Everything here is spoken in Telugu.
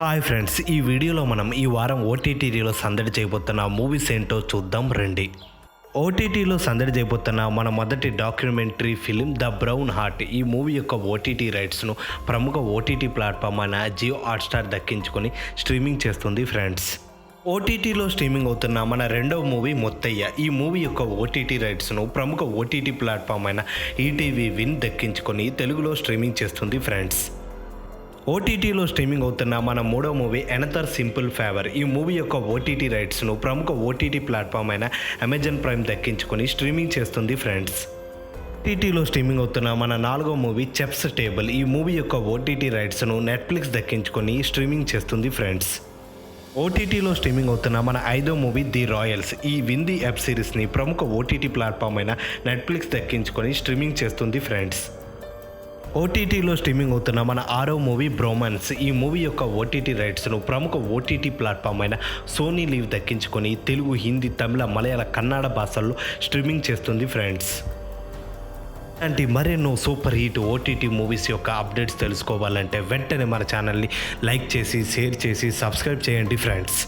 హాయ్ ఫ్రెండ్స్, ఈ వీడియోలో మనం ఈ వారం ఓటీటీలో సందడి చేయబోతున్న మూవీస్ ఏంటో చూద్దాం రండి. ఓటీటీలో సందడి చేయబోతున్న మన మొదటి documentary film the brown heart. ఈ మూవీ యొక్క ఓటీటీ రైట్స్ను ప్రముఖ ఓటీటీ ప్లాట్ఫామ్ అయిన జియో హాట్స్టార్ దక్కించుకొని స్ట్రీమింగ్ చేస్తుంది ఫ్రెండ్స్. ఓటీటీలో స్ట్రీమింగ్ అవుతున్న మన రెండవ మూవీ ముత్తయ్య. ఈ మూవీ యొక్క ఓటీటీ రైట్స్ను ప్రముఖ ఓటీటీ ప్లాట్ఫామ్ అయిన ఈటీవీ విన్ దక్కించుకొని తెలుగులో స్ట్రీమింగ్ చేస్తుంది ఫ్రెండ్స్. ఓటీటీలో స్ట్రీమింగ్ అవుతున్న మన మూడో మూవీ ఎనదర్ సింపుల్ ఫేవర్. ఈ మూవీ యొక్క ఓటీటీ రైట్స్ను ప్రముఖ ఓటీటీ ప్లాట్ఫామ్ అయిన అమెజాన్ ప్రైమ్ దక్కించుకొని స్ట్రీమింగ్ చేస్తుంది ఫ్రెండ్స్. ఓటీటీలో స్ట్రీమింగ్ అవుతున్న మన నాలుగో మూవీ చెఫ్స్ టేబుల్. ఈ మూవీ యొక్క ఓటీటీ రైట్స్ను నెట్ఫ్లిక్స్ దక్కించుకొని స్ట్రీమింగ్ చేస్తుంది ఫ్రెండ్స్. ఓటీటీలో స్ట్రీమింగ్ అవుతున్న మన ఐదో మూవీ ది రాయల్స్. ఈ విందీ వెబ్ సిరీస్ని ప్రముఖ ఓటీటీ ప్లాట్ఫామ్ అయిన నెట్ఫ్లిక్స్ దక్కించుకొని స్ట్రీమింగ్ చేస్తుంది ఫ్రెండ్స్. ఓటీటీలో స్ట్రీమింగ్ అవుతున్న మన ఆరో మూవీ బ్రోమాన్స్. ఈ మూవీ యొక్క ఓటీటీ రైట్స్ను ప్రముఖ ఓటీటీ ప్లాట్ఫామ్ అయిన సోనీ లీవ్ దక్కించుకొని తెలుగు, హిందీ, తమిళ, మలయాళ, కన్నడ భాషల్లో స్ట్రీమింగ్ చేస్తుంది ఫ్రెండ్స్. ఇలాంటి మరెన్నో సూపర్ హిట్ ఓటీటీ మూవీస్ యొక్క అప్డేట్స్ తెలుసుకోవాలంటే వెంటనే మన ఛానల్ని లైక్ చేసి, షేర్ చేసి, సబ్స్క్రైబ్ చేయండి ఫ్రెండ్స్.